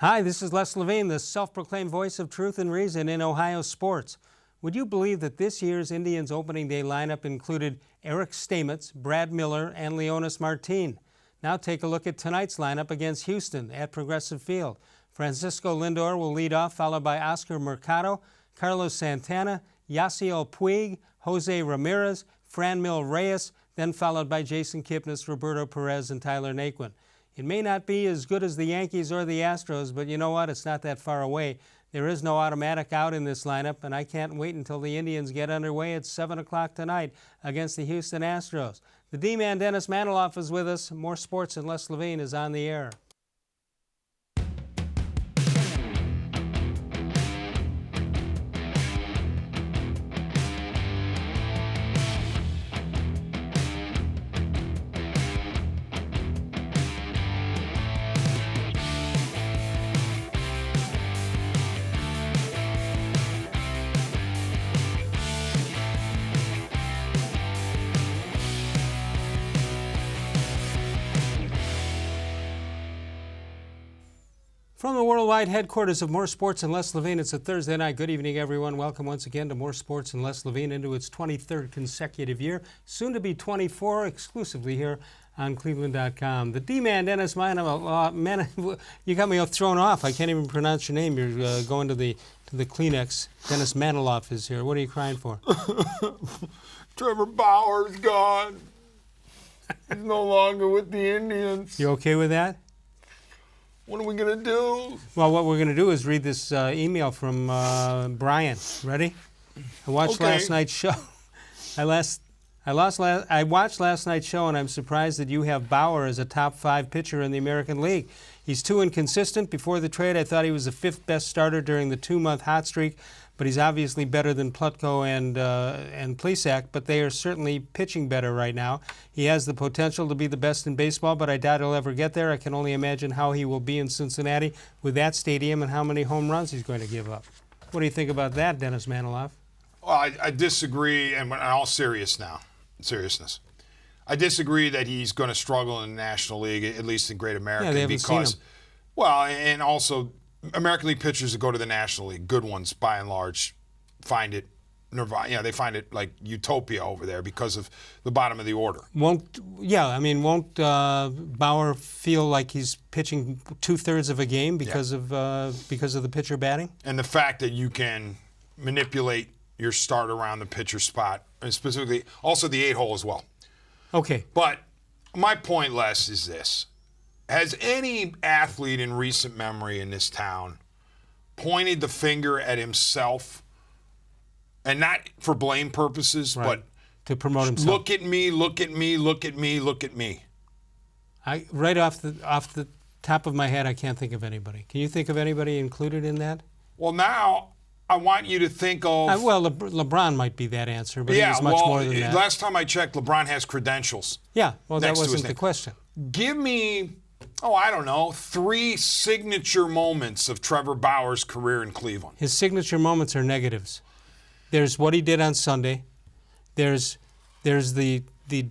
Hi, this is Les-Levine, the self-proclaimed voice of truth and reason in Ohio sports. Would you believe that this year's Indians opening day lineup included Eric Stamets, Brad Miller, and Leonys Martin? Now take a look at tonight's lineup against Houston at Progressive Field. Francisco-Lindor will lead off, followed by Oscar-Mercado, Carlos-Santana, Yasiel-Puig, Jose-Ramirez, franmil-Reyes, then followed by Jason-Kipnis, Roberto-Perez, and Tyler-Naquin. It may not be as good as the Yankees or the Astros, but you know what? It's not that far away. There is no automatic out in this lineup, and I can't wait until the Indians get underway at 7 o'clock tonight against the Houston Astros. The D-Man Dennis-Manoloff is with us. More Sports and Les-Levine is on the air. From the worldwide headquarters of More Sports and Les-Levine, it's a Thursday night. Good evening, everyone. Welcome once again to More Sports and Les-Levine into its 23rd consecutive year, soon to be 24, exclusively here on cleveland.com. The D-Man, Dennis-Manoloff, you got me thrown off. I can't even pronounce your name. You're going to the Kleenex. Dennis-Manoloff is here. What are you crying for? Trevor Bauer's gone. He's no longer with the Indians. You okay with that? What are we going to do? Well, what we're going to do is read this email from Brian. Ready? I watched last night's show. I watched last night's show, and I'm surprised that you have Bauer as a top 5 pitcher in the American League. He's too inconsistent. Before the trade, I thought he was the 5th best starter during the 2-month hot streak, but he's obviously better than Plutko and Plesac, but they are certainly pitching better right now. He has the potential to be the best in baseball, but I doubt he'll ever get there. I can only imagine how he will be in Cincinnati with that stadium and how many home runs he's going to give up. What do you think about that, Dennis-Manoloff? Well, I disagree, and in all seriousness, I disagree that he's going to struggle in the National League, at least in Great America. Yeah, they haven't seen him. Well, and also American League pitchers that go to the National League, good ones by and large, find it nirvana. You know, they find it like utopia over there because of the bottom of the order. Won't Bauer feel like he's pitching 2/3 of a game because of the pitcher batting? And the fact that you can manipulate your start around the pitcher spot, and specifically also the 8-hole as well. Okay. But my point, Les, is this. Has any athlete in recent memory in this town pointed the finger at himself, and not for blame purposes, right, but to promote himself? Look at me, look at me, look at me, look at me. Right off the top of my head, I can't think of anybody. Can you think of anybody included in that? Well, now I want you to think of... LeBron might be that answer, but he's much more than that. Last time I checked, LeBron has credentials. Yeah, well, that wasn't the question. Give me, I don't know, 3 signature moments of Trevor Bauer's career in Cleveland. His signature moments are negatives. There's what he did on Sunday. There's the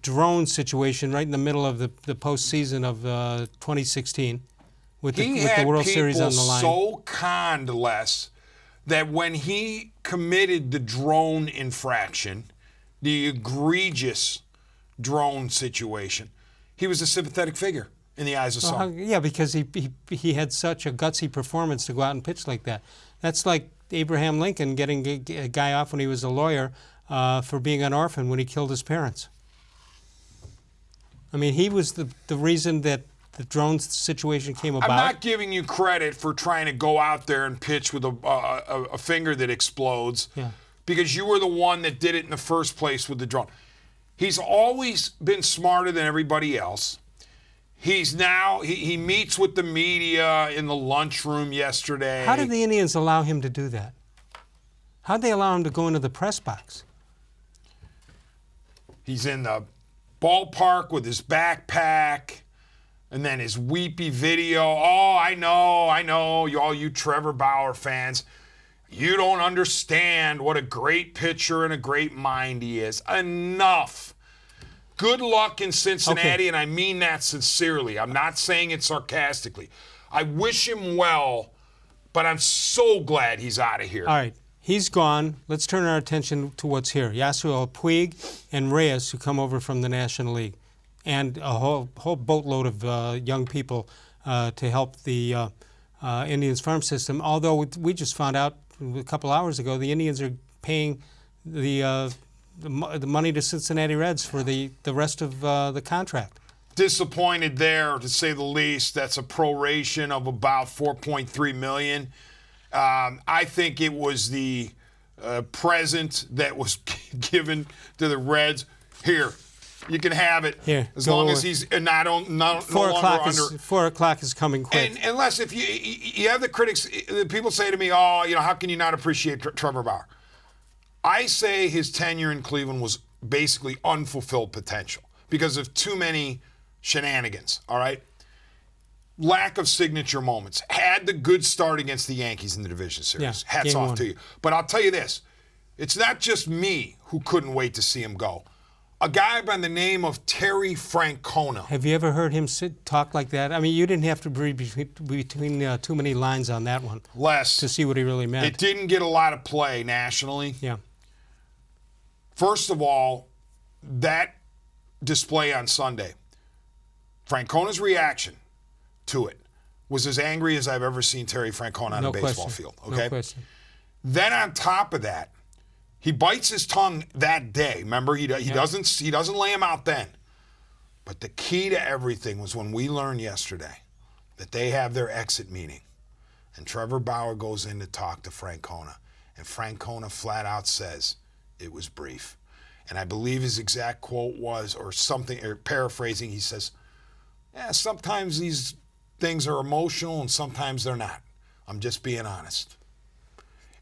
drone situation right in the middle of the postseason of 2016 with the World Series on the line. He had people so conned, Les, that when he committed the drone infraction, the egregious drone situation, he was a sympathetic figure in the eyes of some. Yeah, because he had such a gutsy performance to go out and pitch like that. That's like Abraham Lincoln getting a guy off when he was a lawyer for being an orphan when he killed his parents. I mean, he was the reason that the drone situation came about. I'm not giving you credit for trying to go out there and pitch with a finger that explodes, because you were the one that did it in the first place with the drone. He's always been smarter than everybody else. He meets with the media in the lunchroom yesterday. How did the Indians allow him to do that? How did they allow him to go into the press box? He's in the ballpark with his backpack. And then his weepy video. Oh, I know, all you Trevor Bauer fans. You don't understand what a great pitcher and a great mind he is. Enough. Good luck in Cincinnati, and I mean that sincerely. I'm not saying it sarcastically. I wish him well, but I'm so glad he's out of here. All right. He's gone. Let's turn our attention to what's here. Yasiel-Puig and Reyes, who come over from the National League, and a whole boatload of young people to help the Indians farm system. Although we just found out a couple hours ago the Indians are paying the money to Cincinnati Reds for the rest of the contract. Disappointed there, to say the least. That's a proration of about $4.3 million. I think it was the present that was given to the Reds. Here, you can have it. Here, as long as he's no longer under. 4 o'clock is coming quick. And unless if you have the critics, people say to me, "Oh, how can you not appreciate Trevor Bauer?" I say his tenure in Cleveland was basically unfulfilled potential because of too many shenanigans. All right. Lack of signature moments. Had the good start against the Yankees in the division series. Yeah, Hats off 1. to you. But I'll tell you this. It's not just me who couldn't wait to see him go. A guy by the name of Terry Francona. Have you ever heard him talk like that? I mean, you didn't have to read between too many lines on that one. Less. To see what he really meant. It didn't get a lot of play nationally. Yeah. First of all, that display on Sunday, Francona's reaction to it was as angry as I've ever seen Terry Francona on a baseball field. Okay? No question. Then on top of that, he bites his tongue that day. Remember, he doesn't lay him out then. But the key to everything was when we learned yesterday that they have their exit meeting, and Trevor Bauer goes in to talk to Francona, and Francona flat out says it was brief. And I believe his exact quote was, or something, or paraphrasing, he says, "Yeah, sometimes these things are emotional and sometimes they're not. I'm just being honest."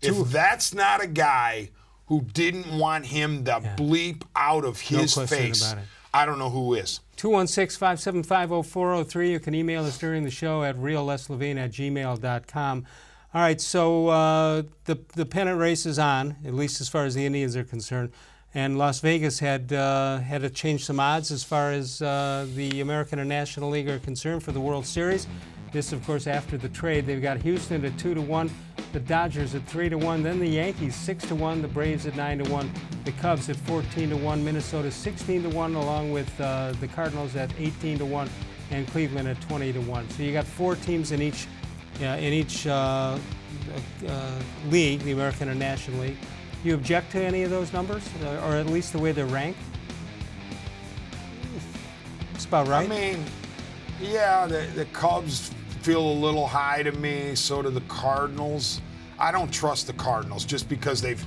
If that's not a guy who didn't want him to bleep out of his face, I don't know who is. 216-575-0403. You can email us during the show at real-les-levine@gmail.com. All right, so the pennant race is on, at least as far as the Indians are concerned. And Las Vegas had to change some odds as far as the American and National League are concerned for the World Series. This, of course, after the trade. They've got Houston at 2-1, the Dodgers at 3-1, then the Yankees 6-1, the Braves at 9-1, the Cubs at 14-1, Minnesota 16-1, along with the Cardinals at 18-1, and Cleveland at 20-1. So you got 4 teams in each league, the American and National League. You object to any of those numbers, or at least the way they're ranked? That's about right. I mean, yeah, the Cubs feel a little high to me. So do the Cardinals. I don't trust the Cardinals just because they've,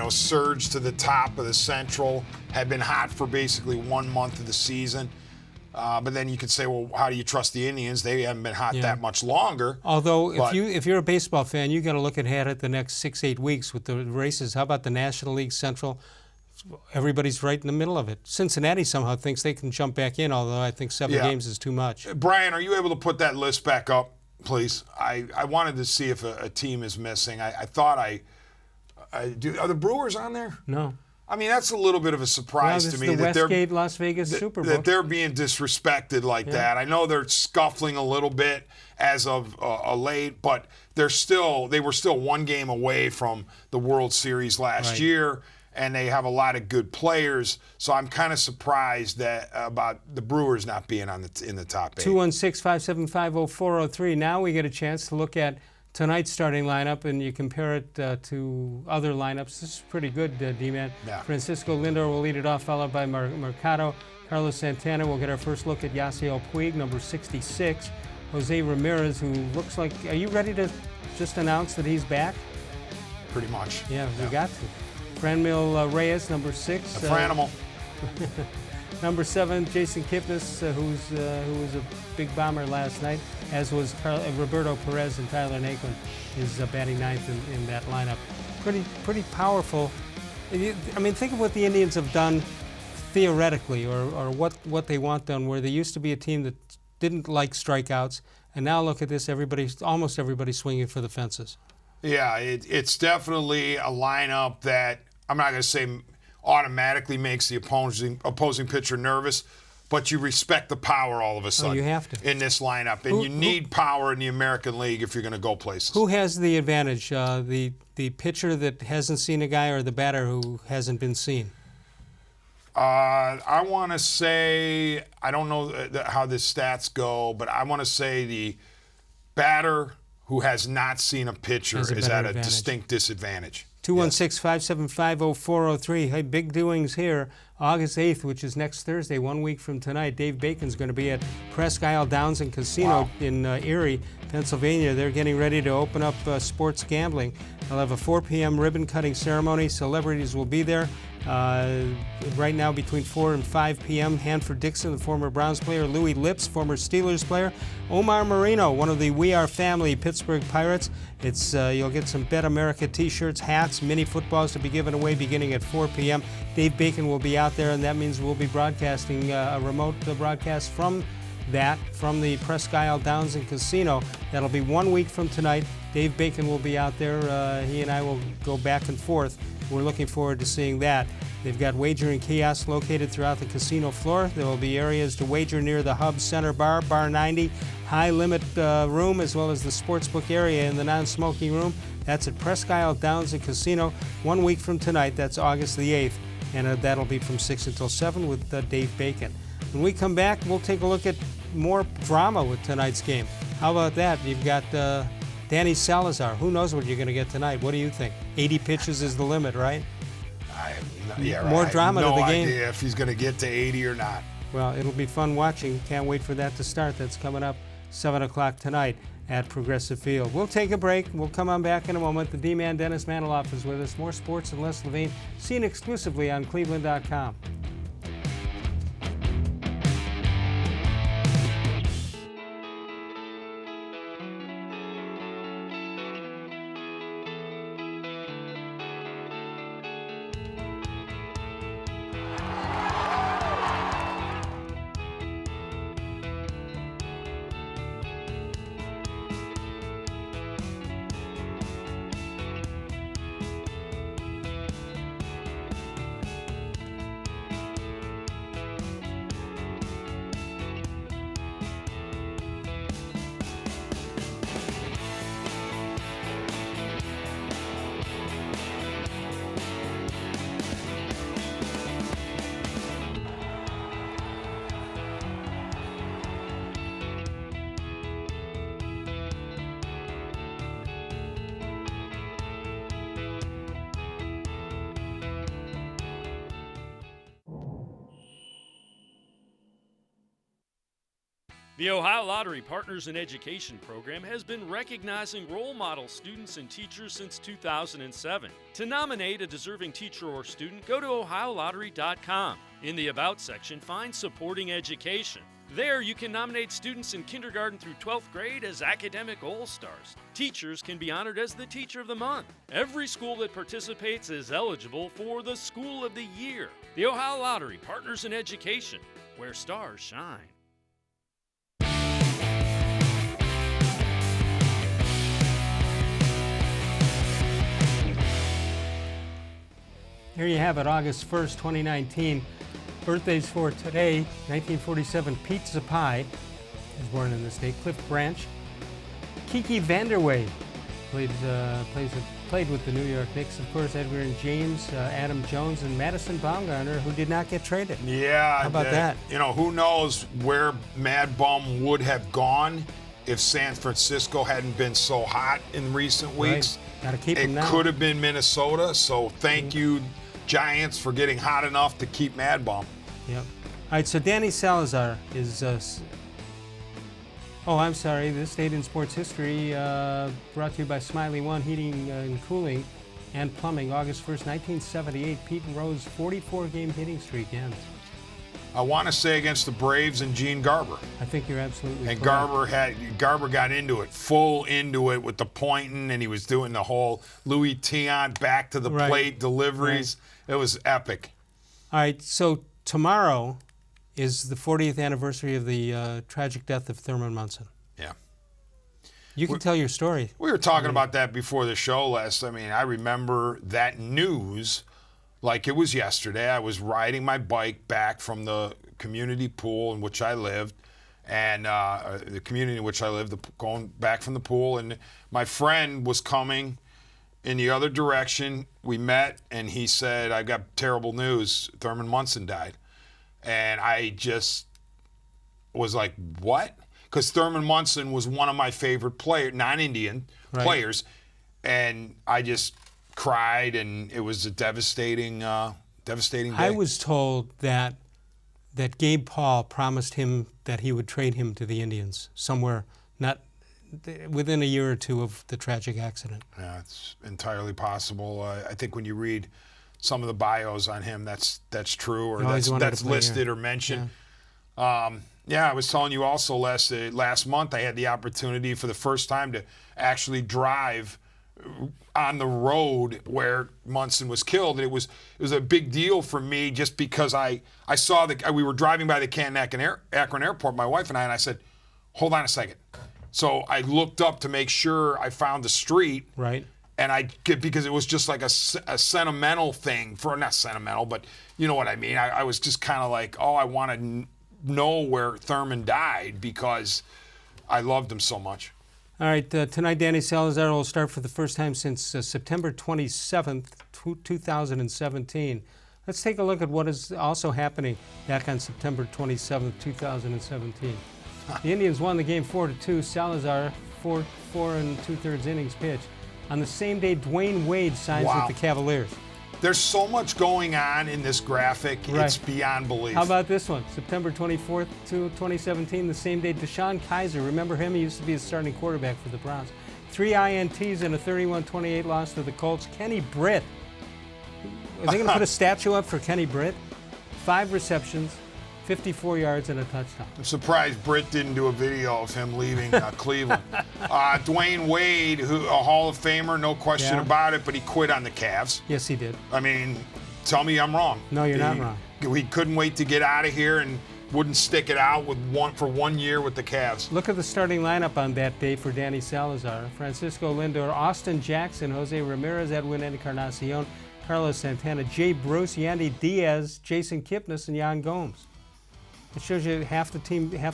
surged to the top of the Central, have been hot for basically 1 month of the season. But then you could say, well, how do you trust the Indians? They haven't been hot that much longer. Although, if you're a baseball fan, you got to look ahead at the next 6-8 weeks with the races. How about the National League Central? Everybody's right in the middle of it. Cincinnati somehow thinks they can jump back in, although I think 7 games is too much. Brian, are you able to put that list back up, please? I wanted to see if a team is missing. I thought I do. Are the Brewers on there? No. I mean, that's a little bit of a surprise to me. The Westgate Las Vegas Super Bowl. That they're being disrespected like that. I know they're scuffling a little bit as of late, but they were still 1 game away from the World Series last year, and they have a lot of good players. So I'm kind of surprised about the Brewers not being in the top 8. 216-575-0403. Now we get a chance to look at tonight's starting lineup, and you compare it to other lineups. This is pretty good, D-Man. Yeah. Francisco-Lindor will lead it off, followed by Mercado. Carlos-Santana will get our first look at Yasiel-Puig, number 66. Jose-Ramirez, who looks like... Are you ready to just announce that he's back? Pretty much. Yeah, we got to. Franmil-Reyes, number 6. A Franimal. Number 7, Jason-Kipnis, who was a big bomber last night, as was Roberto-Perez, and Tyler-Naquin is batting 9th in that lineup. Pretty powerful. I mean, think of what the Indians have done theoretically, or what they want done, where they used to be a team that didn't like strikeouts, and now look at this, almost everybody's swinging for the fences. Yeah, it's definitely a lineup that I'm not going to say automatically makes the opposing pitcher nervous, but you respect the power all of a sudden you have to. in this lineup. And you need power in the American League if you're going to go places. Who has the advantage, the pitcher that hasn't seen a guy or the batter who hasn't been seen? I want to say, I don't know how the stats go, but I want to say the batter who has not seen a pitcher is at a distinct disadvantage. 216-575-0403. Hey, big doings here. August 8th, which is next Thursday, 1 week from tonight. Dave Bacon's going to be at Presque Isle Downs and Casino in Erie, Pennsylvania. They're getting ready to open up sports gambling. They'll have a 4 p.m. ribbon-cutting ceremony. Celebrities will be there. Right now between 4 and 5 p.m. Hanford Dixon, the former Browns player, Louis Lips, former Steelers player, Omar Marino, one of the We Are Family Pittsburgh Pirates. It's you'll get some Bet America t-shirts, hats, mini footballs to be given away beginning at 4 p.m. Dave Bacon will be out there, and that means we'll be broadcasting a remote broadcast from the Presque Isle Downs and Casino. That'll be 1 week from tonight. Dave Bacon will be out there. He and I will go back and forth. We're looking forward to seeing that. They've got wagering kiosks located throughout the casino floor. There will be areas to wager near the Hub Center Bar, Bar 90, High Limit Room, as well as the sportsbook area in the non-smoking room. That's at Presque Isle Downs and Casino 1 week from tonight. That's August the 8th, and that'll be from 6 until 7 with Dave Bacon. When we come back, we'll take a look at more drama with tonight's game. How about that? You've got Danny Salazar. Who knows what you're going to get tonight? What do you think? 80 pitches is the limit, right? More drama to the game. No idea if he's going to get to 80 or not. Well, it'll be fun watching. Can't wait for that to start. That's coming up 7 o'clock tonight at Progressive Field. We'll take a break. We'll come on back in a moment. The D-Man, Dennis-manoloff, is with us. More Sports and Les-Levine, seen exclusively on cleveland.com. The Ohio Lottery Partners in Education program has been recognizing role model students and teachers since 2007. To nominate a deserving teacher or student, go to ohiolottery.com. In the About section, find Supporting Education. There, you can nominate students in kindergarten through 12th grade as academic all-stars. Teachers can be honored as the Teacher of the Month. Every school that participates is eligible for the School of the Year. The Ohio Lottery Partners in Education, where stars shine. Here you have it, August 1st, 2019. Birthdays for today, 1947, Pizza Pie was born in the state. Cliff Branch. Kiki Vanderway played with the New York Knicks. Of course, Edgar and James, Adam Jones, and Madison Baumgartner, who did not get traded. Yeah. How about that? You know, who knows where Mad Bum would have gone if San Francisco hadn't been so hot in recent weeks. Right. Gotta keep him now. It could have been Minnesota, so thank you, Giants, for getting hot enough to keep Mad Bum. Yep. All right, so Danny Salazar is... I'm sorry. This date in sports history brought to you by Smiley One Heating and Cooling and Plumbing. August 1st, 1978, Pete and Rose 44-game hitting streak ends. I want to say against the Braves and Gene Garber. I think you're absolutely and correct. Garber got into it, full into it with the pointing, and he was doing the whole Louis Tiant back to the plate deliveries. Right. It was epic. All right, so tomorrow is the 40th anniversary of the tragic death of Thurman Munson. Yeah. You can tell your story. We were talking about that before the show, Les. I mean, I remember that news like it was yesterday. I was riding my bike back from the community pool in which I lived, and the community in which I lived, going back from the pool, and my friend was coming in the other direction. We met, and he said, "I got terrible news. Thurman Munson died." And I just was like, what? Because Thurman Munson was one of my favorite non-Indian players, and I just cried, and it was a devastating day. I was told that Gabe Paul promised him that he would trade him to the Indians somewhere, not within a year or two of the tragic accident. Yeah, it's entirely possible. I think when you read some of the bios on him, that's true, or that's listed or mentioned. Yeah. I was telling you also last month I had the opportunity for the first time to actually drive on the road where Munson was killed. And it was a big deal for me just because I saw we were driving by the Canton-Akron Airport, my wife and I said, hold on a second. So I looked up to make sure I found the street. Right. And because it was just like a sentimental thing not sentimental, but you know what I mean. I was just kind of like, I want to know where Thurman died because I loved him so much. All right, tonight Danny Salazar will start for the first time since September 27th, 2017. Let's take a look at what is also happening back on September 27th, 2017. The Indians won the game 4-2. Salazar, 4 2/3 innings pitched. On the same day, Dwayne Wade signs with the Cavaliers. There's so much going on in this graphic, it's beyond belief. How about this one? September 24th, 2017, the same day, Deshaun Kaiser, remember him? He used to be a starting quarterback for the Browns. 3 INTs in a 31-28 loss to the Colts. Kenny Britt. Are they going to put a statue up for Kenny Britt? 5 receptions, 54 yards, and a touchdown. I'm surprised Britt didn't do a video of him leaving Cleveland. Dwayne Wade, a Hall of Famer, no question about it, but he quit on the Cavs. Yes, he did. I mean, tell me I'm wrong. No, you're not wrong. He couldn't wait to get out of here and wouldn't stick it out for 1 year with the Cavs. Look at the starting lineup on that day for Danny Salazar. Francisco-Lindor, Austin Jackson, Jose-Ramirez, Edwin Encarnacion, Carlos-Santana, Jay Bruce, Yandy Diaz, Jason-Kipnis, and Yan Gomes. It shows you half the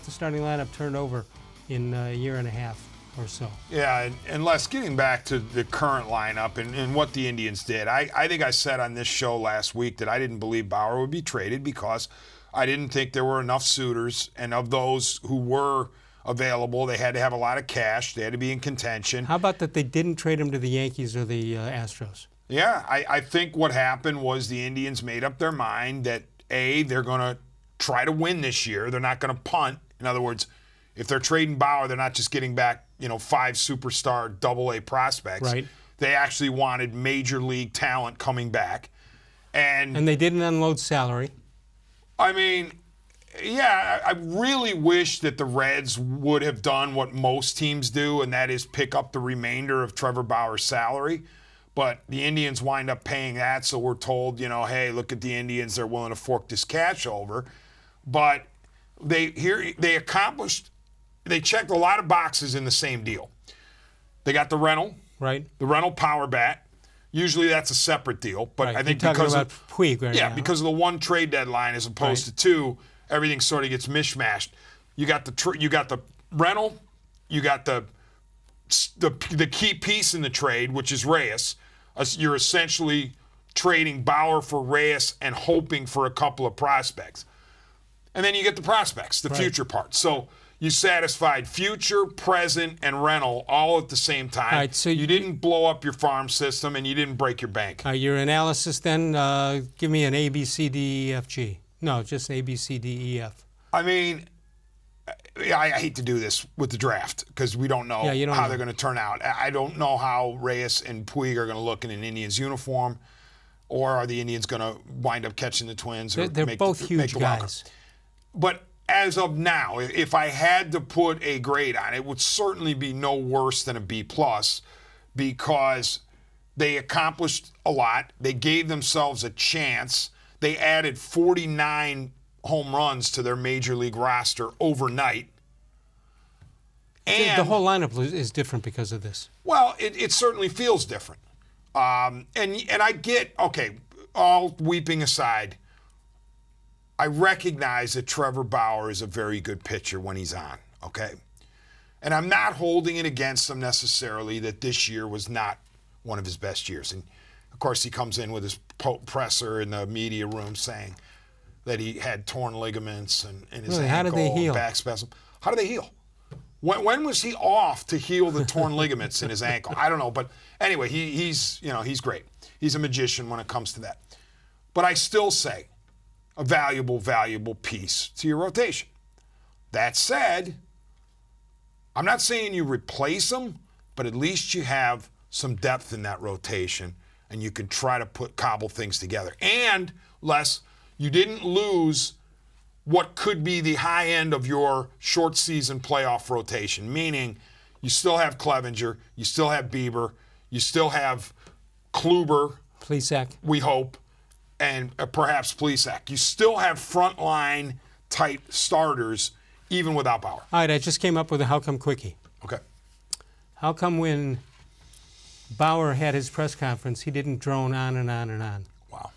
starting lineup turned over in a year and a half or so. Yeah, and Les, getting back to the current lineup and what the Indians did, I think I said on this show last week that I didn't believe Bauer would be traded because I didn't think there were enough suitors, and of those who were available, they had to have a lot of cash. They had to be in contention. How about that they didn't trade him to the Yankees or the Astros? Yeah, I think what happened was the Indians made up their mind that, they're going to try to win this year. They're not going to punt. In other words, if they're trading Bauer, they're not just getting back, 5 superstar AA prospects. Right. They actually wanted major league talent coming back. And they didn't unload salary. I mean, yeah, I really wish that the Reds would have done what most teams do, and that is pick up the remainder of Trevor Bauer's salary. But the Indians wind up paying that, so we're told, hey, look at the Indians, they're willing to fork this cash over. But they checked a lot of boxes in the same deal. They got the rental, right? The rental power bat. Usually that's a separate deal, but right. I think You're talking about Puig right now. because of the one trade deadline as opposed to 2, everything sort of gets mishmashed. You got the rental, you got the key piece in the trade, which is Reyes. You're essentially trading Bauer for Reyes and hoping for a couple of prospects. And then you get the prospects, the future part. So you satisfied future, present, and rental all at the same time. Right, so you didn't blow up your farm system, and you didn't break your bank. Your analysis then, give me an A, B, C, D, E, F, G. No, just A, B, C, D, E, F. I mean, I hate to do this with the draft because we don't know how they're going to turn out. I don't know how Reyes and Puig are going to look in an Indians uniform, or are the Indians going to wind up catching the Twins? They're both huge guys. But as of now, if I had to put a grade on it, it would certainly be no worse than a B+ because they accomplished a lot. They gave themselves a chance. They added 49 home runs to their major league roster overnight. And the whole lineup is different because of this. Well, it certainly feels different. And I get, okay, all weeping aside, I recognize that Trevor Bauer is a very good pitcher when he's on, okay? And I'm not holding it against him necessarily that this year was not one of his best years. And, of course, he comes in with his presser in the media room saying that he had torn ligaments and his ankle, how did they heal? Back spasm. How do they heal? When was he off to heal the torn ligaments in his ankle? I don't know. But anyway, he's great. He's a magician when it comes to that. But I still say a valuable piece to your rotation. That said, I'm not saying you replace him, but at least you have some depth in that rotation, and you can try to cobble things together. And, Les, you didn't lose what could be the high end of your short season playoff rotation, meaning you still have Clevenger, you still have Bieber, you still have Kluber, Plesac, we hope, and perhaps Plesac. You still have frontline type starters even without Bauer. All right, I just came up with a how come quickie. Okay. How come when Bauer had his press conference, he didn't drone on and on and on? Wow.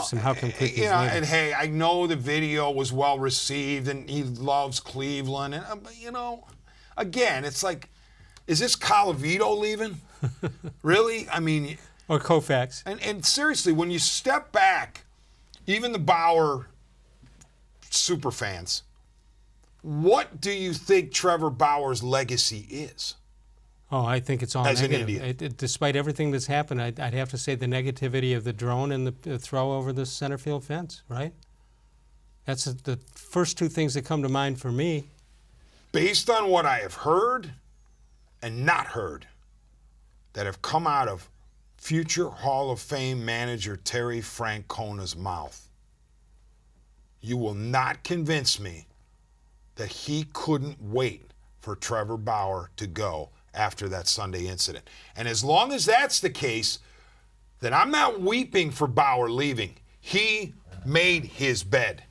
Some how come quickies later. And hey, I know the video was well received and he loves Cleveland. And, again, it's like, is this Colavito leaving? Really? I mean. Or Koufax. And seriously, when you step back, even the Bauer super fans, what do you think Trevor Bauer's legacy is? Oh, I think it's all as negative. an Indian. Despite everything that's happened, I'd have to say the negativity of the drone and the throw over the center field fence, right? That's the first two things that come to mind for me. Based on what I have heard and not heard that have come out of future Hall of Fame manager Terry Francona's mouth, you will not convince me that he couldn't wait for Trevor Bauer to go after that Sunday incident. And as long as that's the case, then I'm not weeping for Bauer leaving. He made his bed.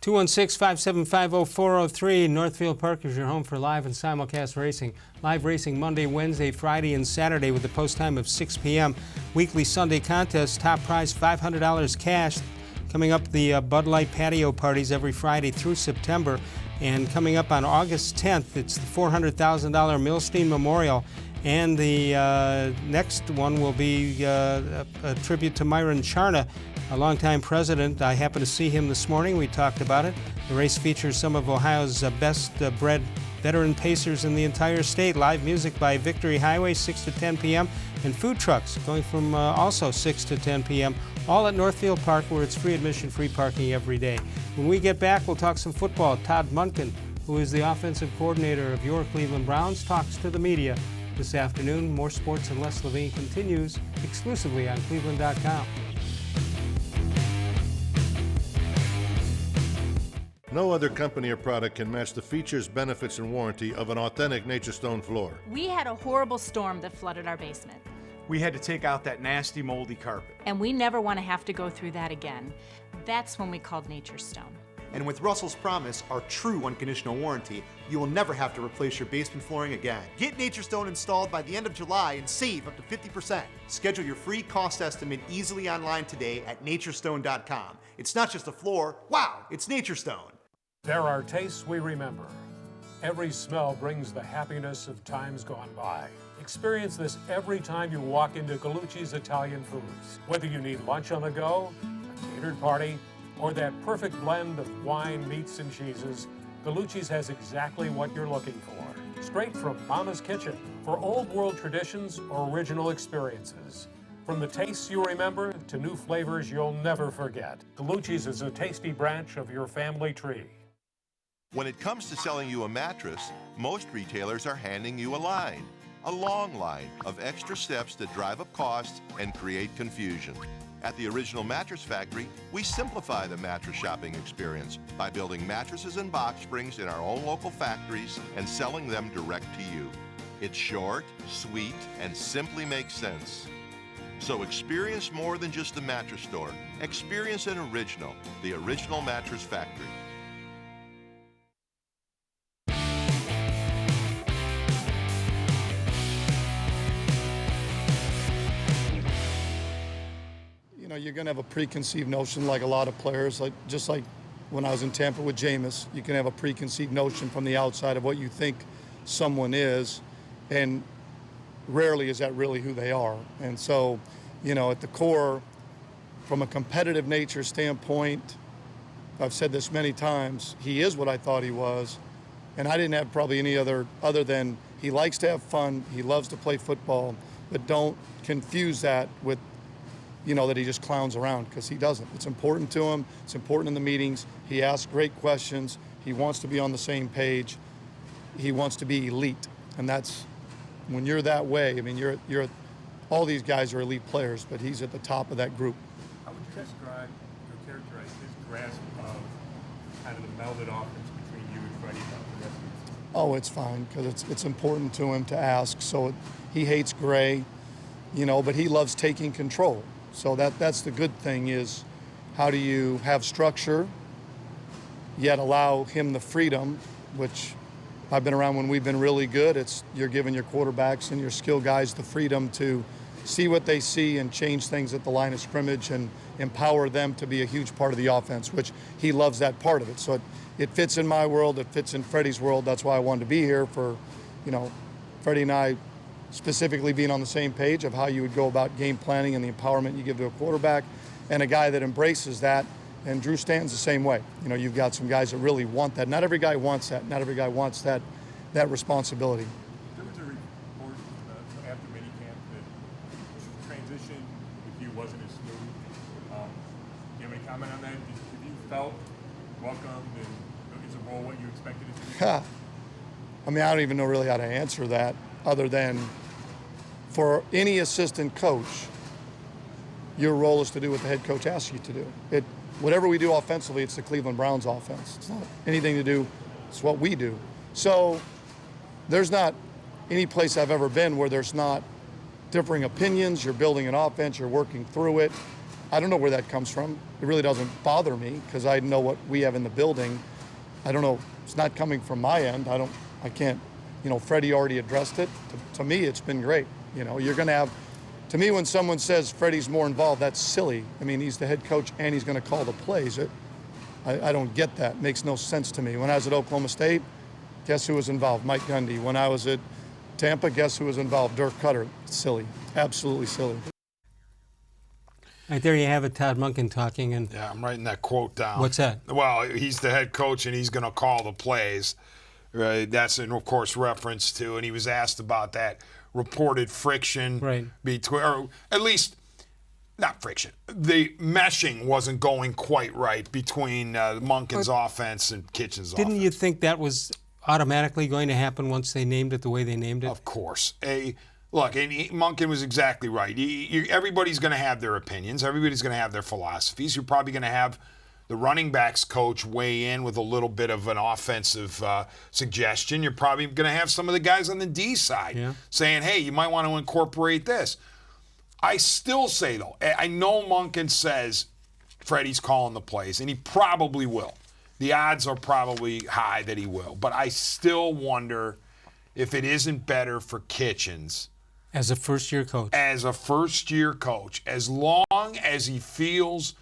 216-575-0403. Northfield Park is your home for live and simulcast racing. Live racing Monday, Wednesday, Friday, and Saturday with the post time of 6 p.m. Weekly Sunday contest, top prize $500 cash. Coming up, the Bud Light patio parties every Friday through September. And coming up on August 10th, it's the $400,000 Milstein Memorial. And the next one will be a tribute to Myron Charna, a longtime president. I happened to see him this morning. We talked about it. The race features some of Ohio's best bred veteran pacers in the entire state. Live music by Victory Highway, 6 to 10 p.m. And food trucks going from also 6 to 10 p.m. all at Northfield Park, where it's free admission, free parking every day. When we get back, we'll talk some football. Todd-Monken, who is the offensive coordinator of your Cleveland Browns, talks to the media this afternoon. More Sports and Les-Levine continues exclusively on cleveland.com. No other company or product can match the features, benefits, and warranty of an authentic Nature Stone floor. We had a horrible storm that flooded our basement. We had to take out that nasty moldy carpet. And we never want to have to go through that again. That's when we called Nature Stone. And with Russell's Promise, our true unconditional warranty, you will never have to replace your basement flooring again. Get Nature Stone installed by the end of July and save up to 50%. Schedule your free cost estimate easily online today at naturestone.com. It's not just a floor, wow, it's Nature Stone. There are tastes we remember. Every smell brings the happiness of times gone by. Experience this every time you walk into Gallucci's Italian Foods. Whether you need lunch on the go, a catered party, or that perfect blend of wine, meats, and cheeses, Gallucci's has exactly what you're looking for. Straight from Mama's Kitchen for old world traditions or original experiences. From the tastes you remember to new flavors you'll never forget. Gallucci's is a tasty branch of your family tree. When it comes to selling you a mattress, most retailers are handing you a line. A long line of extra steps that drive up costs and create confusion. At the Original Mattress Factory, we simplify the mattress shopping experience by building mattresses and box springs in our own local factories and selling them direct to you. It's short, sweet, and simply makes sense. So experience more than just the mattress store. Experience an original, the Original Mattress Factory. you're going to have a preconceived notion like a lot of players, just like when I was in Tampa with Jameis, you can have a preconceived notion from the outside of what you think someone is, and rarely is that really who they are. And so, at the core, from a competitive nature standpoint, I've said this many times, he is what I thought he was, and I didn't have probably any other than he likes to have fun, he loves to play football, but don't confuse that with that he just clowns around, because he doesn't. It's important to him. It's important in the meetings. He asks great questions. He wants to be on the same page. He wants to be elite. And that's, when you're that way, I mean, you're all these guys are elite players, but he's at the top of that group. How would you describe or characterize his grasp of kind of the melded offense between you and Freddie about the rest of the team? Oh, it's fine, because it's important to him to ask. So he hates gray, but he loves taking control. So that's the good thing, is how do you have structure yet allow him the freedom, which I've been around when we've been really good. It's you're giving your quarterbacks and your skill guys the freedom to see what they see and change things at the line of scrimmage and empower them to be a huge part of the offense, which he loves that part of it. So it fits in my world, it fits in Freddie's world. That's why I wanted to be here for, Freddie and I specifically being on the same page of how you would go about game planning and the empowerment you give to a quarterback, and a guy that embraces that. And Drew Stanton's the same way. You've got some guys that really want that. Not every guy wants that. Not every guy wants that responsibility. There was a report after minicamp that the transition with you wasn't as smooth. Do you have any comment on that? Have you felt welcomed, and is the role what you expected it to be? I mean, I don't even know really how to answer that, other than for any assistant coach, your role is to do what the head coach asks you to do. Whatever we do offensively, it's the Cleveland Browns offense. It's not anything to do, it's what we do. So there's not any place I've ever been where there's not differing opinions. You're building an offense, you're working through it. I don't know where that comes from. It really doesn't bother me, because I know what we have in the building. I don't know, it's not coming from my end. I can't, Freddie already addressed it. To me, it's been great. You're going to have, to me, when someone says Freddie's more involved, that's silly. I mean, he's the head coach and he's going to call the plays. I don't get that. It makes no sense to me. When I was at Oklahoma State, guess who was involved? Mike Gundy. When I was at Tampa, guess who was involved? Dirk Cutter. It's silly. Absolutely silly. Right there you have it, Todd-Monken talking. And yeah, I'm writing that quote down. What's that? Well, he's the head coach and he's going to call the plays. Right? That's in, of course, reference to, and he was asked about that reported friction between, or at least not friction, the meshing wasn't going quite right between Monken's offense and Kitchens' offense. Didn't you think that was automatically going to happen once they named it the way they named it? Of course. Look, Monken was exactly right. Everybody's going to have their opinions. Everybody's going to have their philosophies. You're probably going to have the running backs coach weigh in with a little bit of an offensive suggestion. You're probably going to have some of the guys on the D side saying, hey, you might want to incorporate this. I still say, though, I know Monken says Freddie's calling the plays, and he probably will. The odds are probably high that he will. But I still wonder if it isn't better for Kitchens as a first-year coach. As a first-year coach, as long as he feels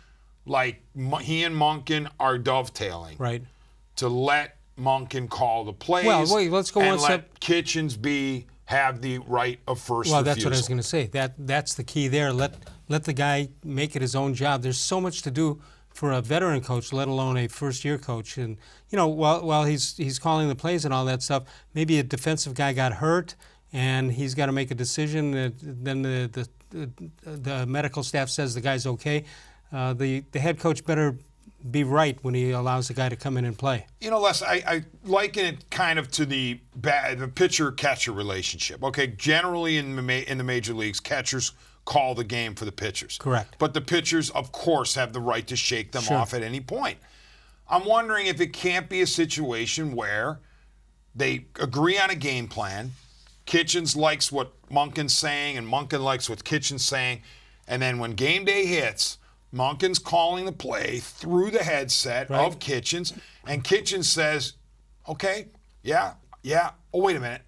like he and Monken are dovetailing, right, to let Monken call the plays. Well, wait, let's go one step. And let Kitchens have the right of first refusal. Well, that's what I was going to say. That's the key there. Let the guy make it his own job. There's so much to do for a veteran coach, let alone a first-year coach. And while he's calling the plays and all that stuff, maybe a defensive guy got hurt, and he's got to make a decision. Then the medical staff says the guy's okay. The head coach better be right when he allows the guy to come in and play. Les, I liken it kind of to the pitcher-catcher relationship. Okay, generally in the major leagues, catchers call the game for the pitchers. Correct. But the pitchers, of course, have the right to shake them off at any point. I'm wondering if it can't be a situation where they agree on a game plan, Kitchens likes what Monken's saying, and Monken likes what Kitchens' saying, and then when game day hits, Monken's calling the play through the headset of Kitchens, and Kitchens says, okay, yeah, oh, wait a minute,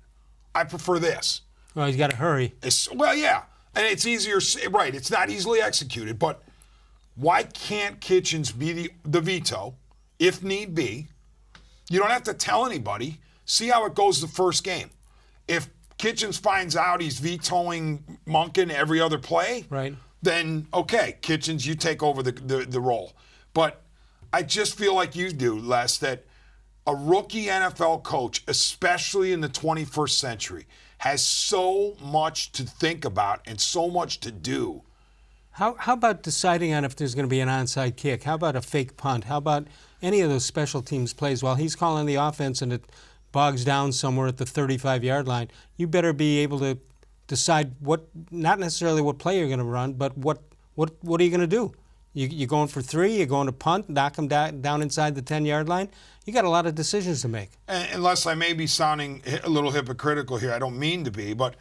I prefer this. Well, he's got to hurry. And it's easier, right, it's not easily executed, but Why can't Kitchens be the veto, if need be? You don't have to tell anybody. See how it goes the first game. If Kitchens finds out he's vetoing Monken every other play, right, then okay, Kitchens, you take over the role. But I just feel like you do, Les, that a rookie NFL coach, especially in the 21st century, has so much to think about and so much to do. How about deciding on if there's going to be an onside kick? How about a fake punt? How about any of those special teams plays? While he's calling the offense and it bogs down somewhere at the 35-yard line, you better be able to decide what, not necessarily what play you're going to run, but what are you going to do? You're going for three, you're going to punt, knock them down inside the 10-yard line. You got a lot of decisions to make. And unless I may be sounding a little hypocritical here, I don't mean to be, but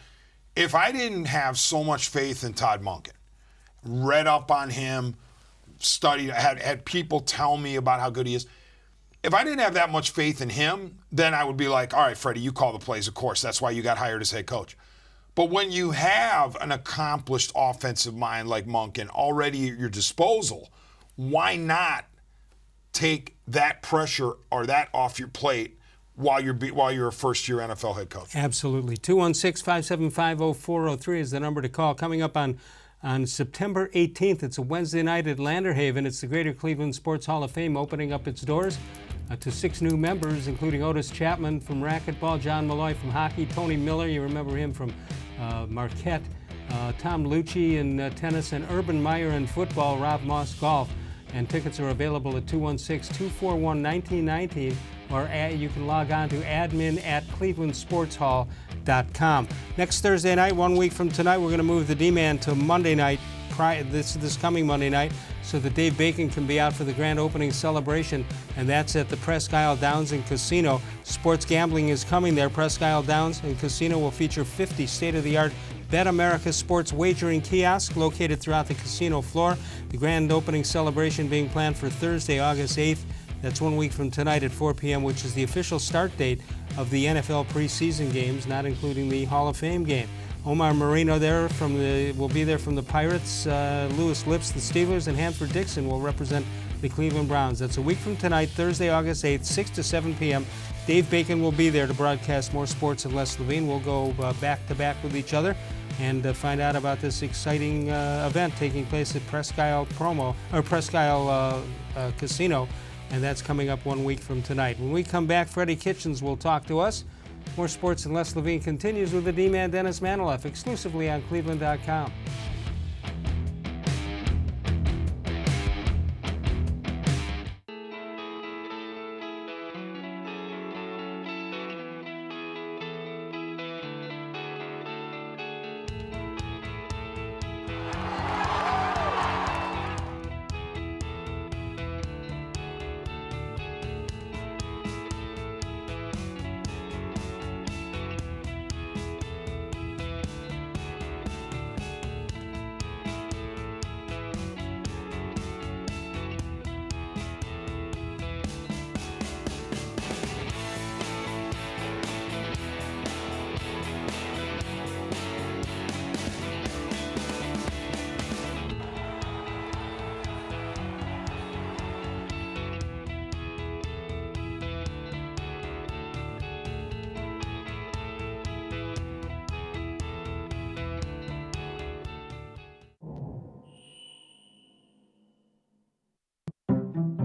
if I didn't have so much faith in Todd-Monken, read up on him, studied, had people tell me about how good he is. If I didn't have that much faith in him, then I would be like, all right, Freddie, you call the plays, of course. That's why you got hired as head coach. But when you have an accomplished offensive mind like Monken already at your disposal, why not take that pressure or that off your plate while you're a first-year NFL head coach? Absolutely. 216-575-0403 is the number to call. Coming up on September 18th, it's a Wednesday night at Landerhaven. It's the Greater Cleveland Sports Hall of Fame opening up its doors to 6 new members, including Otis Chapman from racquetball, John Malloy from hockey, Tony Miller, you remember him from Marquette, Tom Lucci in tennis, and Urban Meyer in football, Rob Moss golf. And tickets are available at 216-241-1919, or you can log on to admin@clevelandsportshall.com. Next Thursday night, 1 week from tonight, we're going to move the D-Man to Monday night, this coming Monday night, so that Dave Bacon can be out for the grand opening celebration, and that's at the Presque Isle Downs and Casino. Sports gambling is coming there. Presque Isle Downs and Casino will feature 50 state-of-the-art Bet America sports wagering kiosks located throughout the casino floor. The grand opening celebration being planned for Thursday, August 8th. That's 1 week from tonight at 4 p.m., which is the official start date of the NFL preseason games, not including the Hall of Fame game. Omar Marino will be there from the Pirates. Lewis Lips, the Steelers, and Hanford Dixon will represent the Cleveland Browns. That's a week from tonight, Thursday, August 8th, 6 to 7 p.m. Dave Bacon will be there to broadcast More Sports and Les-Levine. We'll go back-to-back with each other and find out about this exciting event taking place at Presque Isle Casino, and that's coming up 1 week from tonight. When we come back, Freddie Kitchens will talk to us. More Sports and Les-Levine continues with the D-Man Dennis-Manoloff, exclusively on cleveland.com.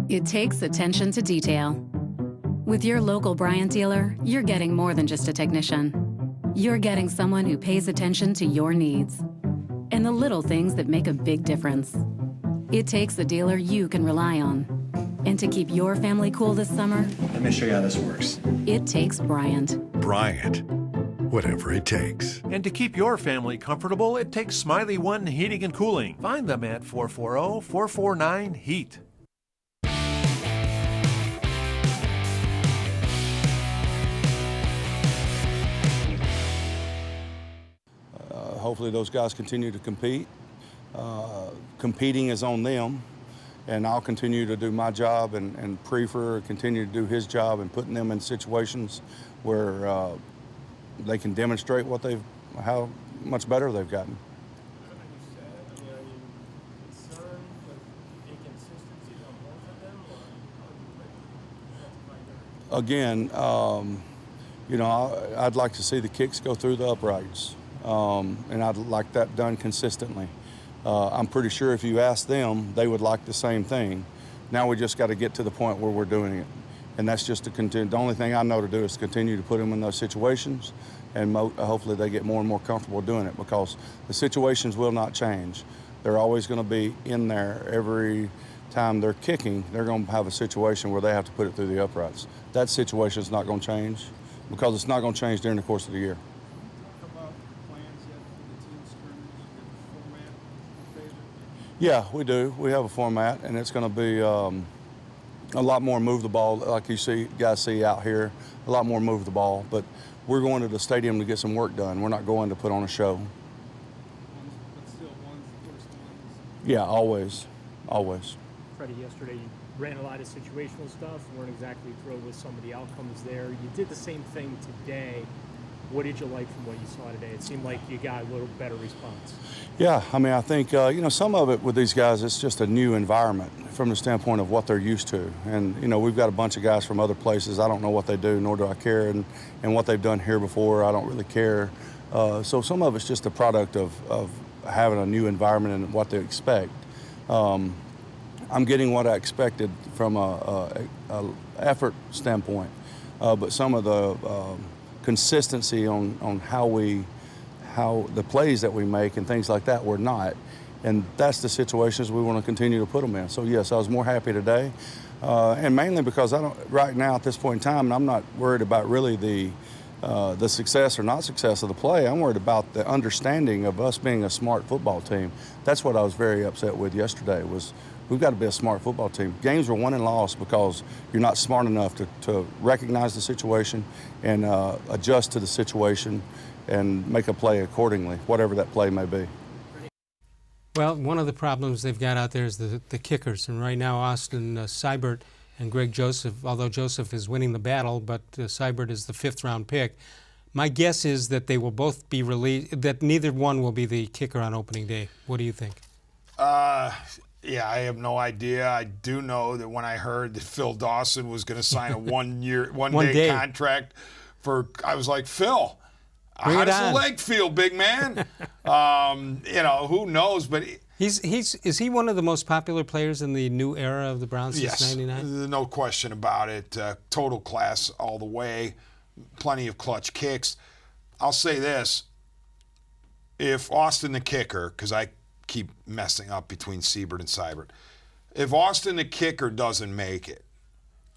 It takes attention to detail. With your local Bryant dealer, you're getting more than just a technician. You're getting someone who pays attention to your needs and the little things that make a big difference. It takes a dealer you can rely on. And to keep your family cool this summer, let me show you how this works. It takes Bryant. Bryant. Whatever it takes. And to keep your family comfortable, it takes Smiley One Heating and Cooling. Find them at 440-449-HEAT. Hopefully those guys continue to compete. Competing is on them, and I'll continue to do my job, and Prefer continue to do his job, and putting them in situations where they can demonstrate how much better they've gotten. again, you know, I'd like to see the kicks go through the uprights, and I'd like that done consistently. I'm pretty sure if you ask them, they would like the same thing. Now we just got to get to the point where we're doing it. And that's just to continue. The only thing I know to do is continue to put them in those situations, and hopefully they get more and more comfortable doing it, because the situations will not change. They're always going to be in there. Every time they're kicking, they're going to have a situation where they have to put it through the uprights. That situation is not going to change, because it's not going to change during the course of the year. Yeah, we do. We have a format, and it's going to be a lot more move the ball, like you guys see out here, a lot more move the ball. But we're going to the stadium to get some work done. We're not going to put on a show. Yeah, always, always. Freddie, yesterday you ran a lot of situational stuff, weren't exactly thrilled with some of the outcomes there. You did the same thing today. What did you like from what you saw today? It seemed like you got a little better response. Yeah, I mean, I think, you know, some of it with these guys, it's just a new environment from the standpoint of what they're used to. And, you know, we've got a bunch of guys from other places. I don't know what they do, nor do I care. And what they've done here before, I don't really care. So some of it's just a product of having a new environment and what they expect. I'm getting what I expected from a effort standpoint. But some of the consistency on how the plays that we make and things like that, we're not. And that's the situations we want to continue to put them in. So yes, I was more happy today. And mainly because right now at this point in time, I'm not worried about really the success or not success of the play. I'm worried about the understanding of us being a smart football team. That's what I was very upset with yesterday, was we've got to be a smart football team. Games were won and lost because you're not smart enough to recognize the situation and adjust to the situation and make a play accordingly, whatever that play may be. Well, one of the problems they've got out there is the kickers. And right now, Austin Seibert and Greg Joseph, although Joseph is winning the battle, but Seibert is the 5th-round pick. My guess is that they will both be released, that neither one will be the kicker on opening day. What do you think? Yeah, I have no idea. I do know that when I heard that Phil Dawson was going to sign a one-day contract I was like, Phil, how does the leg feel, big man? You know, who knows? But is he one of the most popular players in the new era of the Browns since '99? Yes, no question about it. Total class all the way. Plenty of clutch kicks. I'll say this: if Austin the kicker, because I keep messing up between Seibert and Seibert, if Austin the kicker doesn't make it,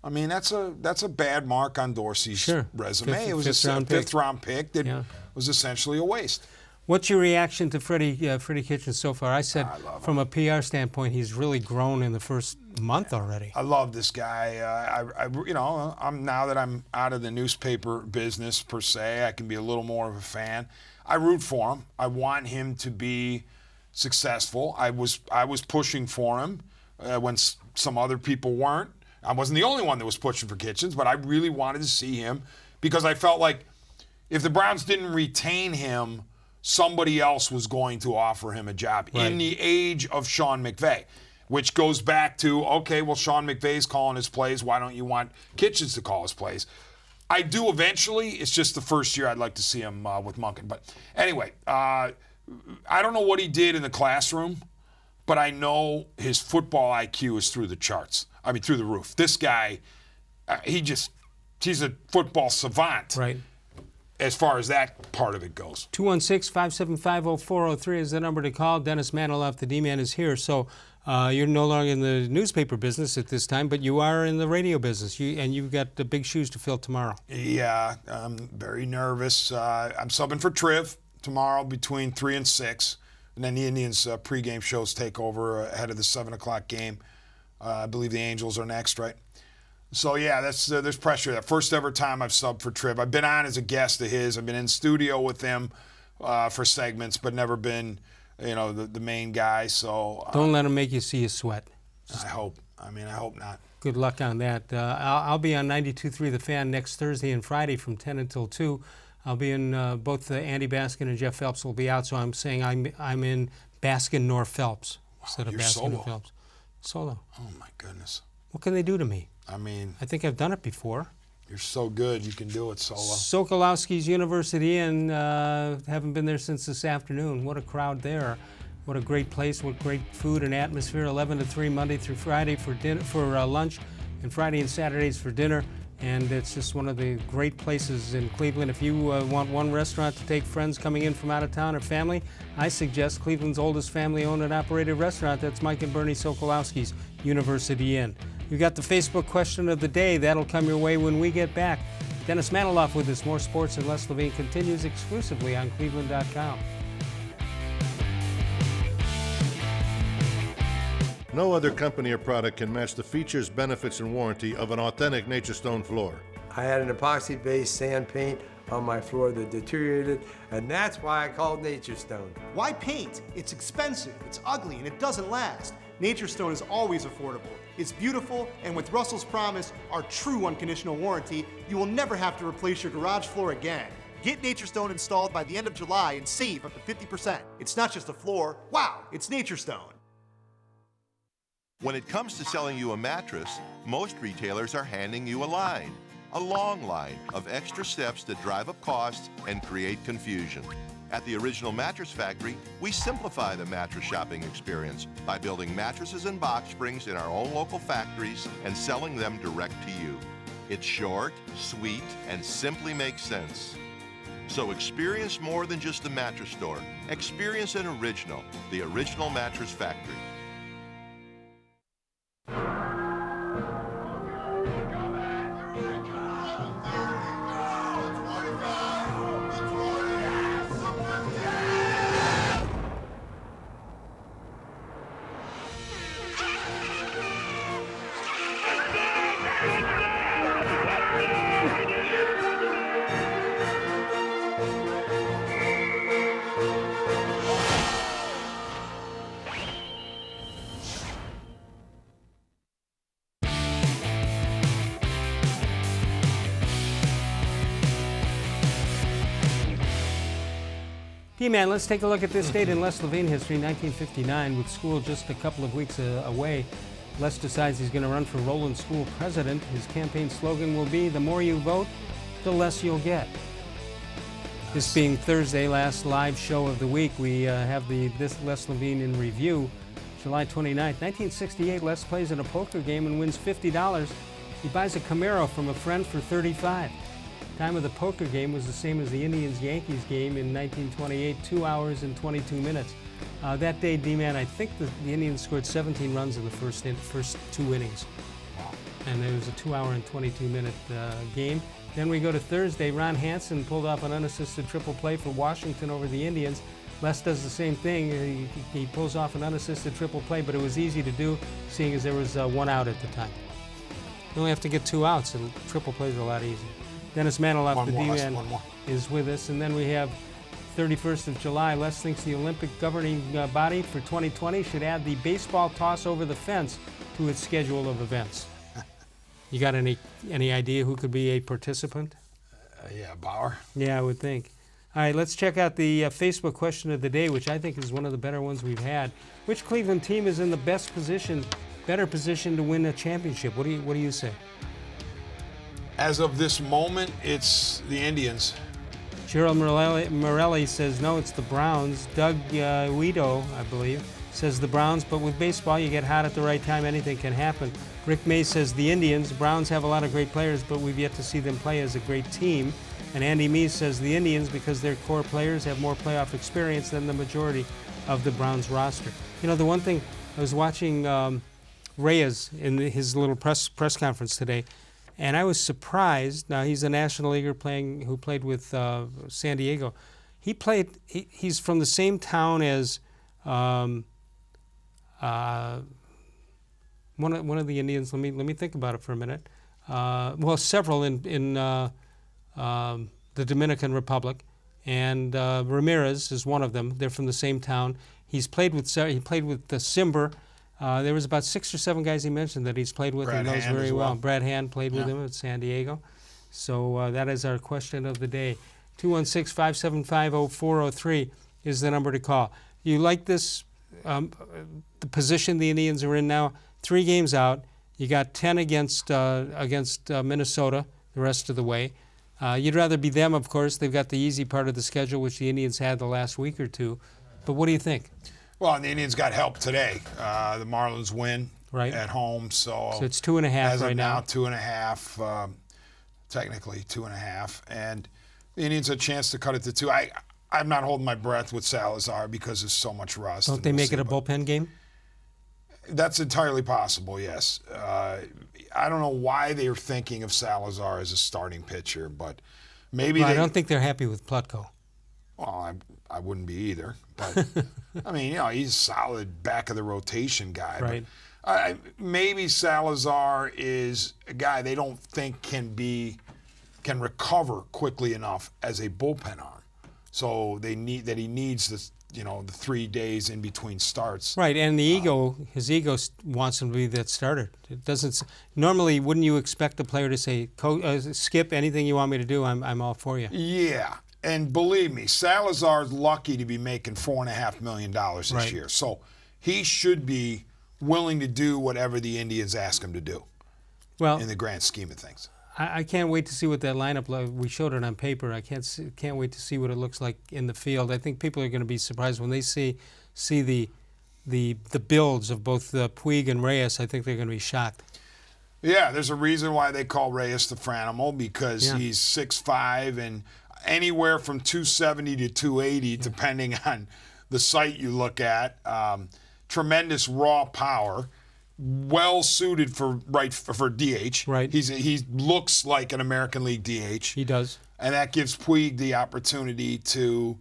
I mean, that's a bad mark on Dorsey's resume. It was a 5th-round pick that was essentially a waste. What's your reaction to Freddie-Kitchens so far? I said from a PR standpoint, he's really grown in the first month already. I love this guy. You know, now that I'm out of the newspaper business per se, I can be a little more of a fan. I root for him. I want him to be successful. I was pushing for him when some other people weren't. I wasn't the only one that was pushing for Kitchens, but I really wanted to see him because I felt like if the Browns didn't retain him, somebody else was going to offer him a job in the age of Sean McVay, which goes back to, okay, well, Sean McVay's calling his plays. Why don't you want Kitchens to call his plays? I do eventually. It's just the first year I'd like to see him with Monken. But anyway, I don't know what he did in the classroom, but I know his football IQ is through the charts. I mean, through the roof. This guy, he's a football savant. Right. As far as that part of it goes. 216-575-0403 is the number to call. Dennis-Manoloff, the D-Man, is here. So you're no longer in the newspaper business at this time, but you are in the radio business, and you've got the big shoes to fill tomorrow. Yeah, I'm very nervous. I'm subbing for Triv tomorrow between 3 and 6, and then the Indians' pregame shows take over ahead of the 7 o'clock game. I believe the Angels are next, right? So, yeah, there's pressure. That first ever time I've subbed for Triv. I've been on as a guest of his. I've been in studio with him for segments, but never been, you know, the main guy. So don't let him make you see you sweat. I hope. I mean, I hope not. Good luck on that. I'll be on 92.3 The Fan next Thursday and Friday from 10 until 2. I'll be in both Andy Baskin and Jeff Phelps will be out, so I'm saying I'm in Baskin nor Phelps instead of Baskin and Phelps. Solo. Oh, my goodness. What can they do to me? I mean, I think I've done it before. You're so good. You can do it, Solo. Sokolowski's University Inn, haven't been there since this afternoon. What a crowd there. What a great place. What great food and atmosphere. 11 to 3 Monday through Friday for lunch, and Friday and Saturdays for dinner. And it's just one of the great places in Cleveland. If you want one restaurant to take friends coming in from out of town or family, I suggest Cleveland's oldest family-owned and operated restaurant. That's Mike and Bernie Sokolowski's University Inn. We've got the Facebook question of the day. That'll come your way when we get back. Dennis-Manoloff with us. More Sports and Les-Levine continues exclusively on cleveland.com. No other company or product can match the features, benefits, and warranty of an authentic Nature Stone floor. I had an epoxy-based sand paint on my floor that deteriorated, and that's why I called Nature Stone. Why paint? It's expensive, it's ugly, and it doesn't last. Nature Stone is always affordable. It's beautiful, and with Russell's Promise, our true unconditional warranty, you will never have to replace your garage floor again. Get Nature Stone installed by the end of July and save up to 50%. It's not just a floor. Wow, it's Nature Stone. When it comes to selling you a mattress, most retailers are handing you a long line of extra steps that drive up costs and create confusion. At the Original Mattress Factory, we simplify the mattress shopping experience by building mattresses and box springs in our own local factories and selling them direct to you. It's short, sweet, and simply makes sense. So experience more than just a mattress store. Experience an original, the Original Mattress Factory. D-Man, let's take a look at this date in Les-Levine history. 1959, with school just a couple of weeks away, Les decides he's going to run for Roland School president. His campaign slogan will be, "The more you vote, the less you'll get." This being Thursday, last live show of the week, we have this Les-Levine in review. July 29th, 1968, Les plays in a poker game and wins $50. He buys a Camaro from a friend for $35. Time of the poker game was the same as the Indians-Yankees game in 1928, 2 hours and 22 minutes. That day, D-Man, I think the Indians scored 17 runs in the first 2 innings. Wow. And it was a 2 hour and 22-minute game. Then we go to Thursday. Ron Hansen pulled off an unassisted triple play for Washington over the Indians. Les does the same thing. He pulls off an unassisted triple play, but it was easy to do, seeing as there was 1 out at the time. You only have to get 2 outs, and triple plays are a lot easier. Dennis-Manoloff, the D-Man, is with us. And then we have 31st of July. Les thinks the Olympic governing body for 2020 should add the baseball toss over the fence to its schedule of events. You got any idea who could be a participant? Yeah, Bauer. Yeah, I would think. All right, let's check out the Facebook question of the day, which I think is one of the better ones we've had. Which Cleveland team is in the better position to win a championship? What do you say? As of this moment, it's the Indians. Gerald Morelli says no, it's the Browns. Doug Guido, I believe, says the Browns, but with baseball, you get hot at the right time, anything can happen. Rick May says the Indians. Browns have a lot of great players, but we've yet to see them play as a great team. And Andy Meese says the Indians, because their core players have more playoff experience than the majority of the Browns roster. You know, the one thing, I was watching Reyes in his little press conference today, and I was surprised. Now, he's a National Leaguer who played with San Diego. He's from the same town as one of the Indians. Let me think about it for a minute. Well, several in the Dominican Republic, and Ramirez is one of them. They're from the same town. He played with the Simber. There was about 6 or 7 guys he mentioned that he's played with and knows very well. Brad Hand played with him at San Diego. So that is our question of the day. 216-575-0403 is the number to call. You like this, the position the Indians are in now? 3 games out. You got 10 against Minnesota, the rest of the way. You'd rather be them, of course. They've got the easy part of the schedule, which the Indians had the last week or two. But what do you think? Well, the Indians got help today. The Marlins win at home, so it's 2.5 right now. 2.5, technically 2.5, and the Indians had a chance to cut it to 2. I'm not holding my breath with Salazar because there's so much rust. Don't they make it a bullpen game? That's entirely possible, yes. I don't know why they're thinking of Salazar as a starting pitcher, but maybe I don't think they're happy with Plutko. Well, I wouldn't be either. But, I mean, he's a solid back-of-the-rotation guy. Right. But, maybe Salazar is a guy they don't think can recover quickly enough as a bullpen arm. So he needs the 3 days in between starts. Right, and his ego wants him to be that starter. It doesn't. Normally, wouldn't you expect the player to say, "Skip, anything you want me to do, I'm all for you." Yeah, and believe me, Salazar's lucky to be making $4.5 million this year. So he should be willing to do whatever the Indians ask him to do. Well, in the grand scheme of things. I can't wait to see what that lineup. We showed it on paper. I can't wait to see what it looks like in the field. I think people are going to be surprised when they see the builds of both Puig and Reyes. I think they're going to be shocked. Yeah, there's a reason why they call Reyes the Franmil, because he's 6'5" and anywhere from 270 to 280, depending on the site you look at. Tremendous raw power. Well suited for DH. Right. He looks like an American League DH. He does. And that gives Puig the opportunity to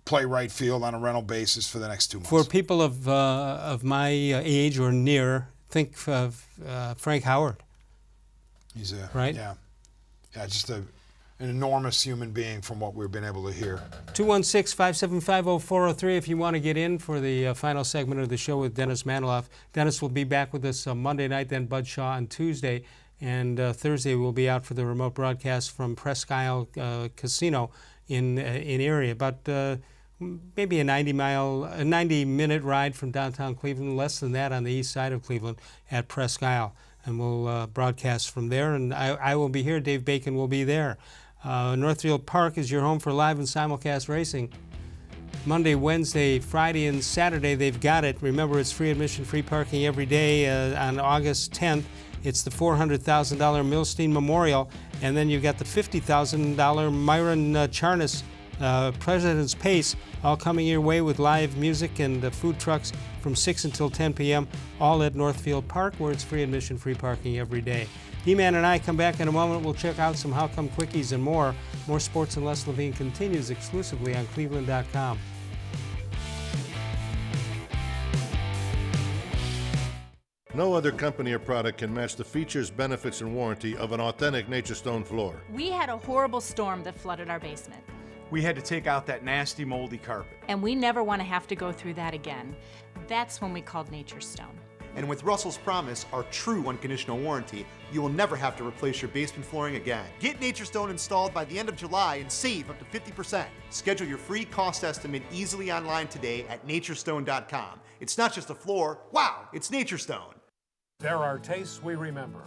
play right field on a rental basis for the next 2 months. For people of my age or near, think of Frank Howard. He's right. Yeah, just an enormous human being from what we've been able to hear. 216-575-0403 if you want to get in for the final segment of the show with Dennis-Manoloff. Dennis will be back with us Monday night, then Bud Shaw on Tuesday, and Thursday we'll be out for the remote broadcast from Presque Isle Casino in area. About maybe a 90-minute ride from downtown Cleveland, less than that on the east side of Cleveland at Presque Isle. And we'll broadcast from there, and I will be here. Dave Bacon will be there. Northfield Park is your home for live and simulcast racing. Monday, Wednesday, Friday, and Saturday, they've got it. Remember, it's free admission, free parking every day. On August 10th, it's the $400,000 Milstein Memorial, and then you've got the $50,000 Myron Charnas President's Pace, all coming your way with live music and food trucks from 6 until 10 p.m., all at Northfield Park, where it's free admission, free parking every day. He-Man and I come back in a moment. We'll check out some How Come Quickies and more. More Sports and Les-Levine continues exclusively on cleveland.com. No other company or product can match the features, benefits, and warranty of an authentic Nature Stone floor. We had a horrible storm that flooded our basement. We had to take out that nasty moldy carpet. And we never want to have to go through that again. That's when we called Nature Stone. And with Russell's Promise, our true unconditional warranty, you will never have to replace your basement flooring again. Get Nature Stone installed by the end of July and save up to 50%. Schedule your free cost estimate easily online today at naturestone.com. It's not just a floor, wow, it's Nature Stone. There are tastes we remember.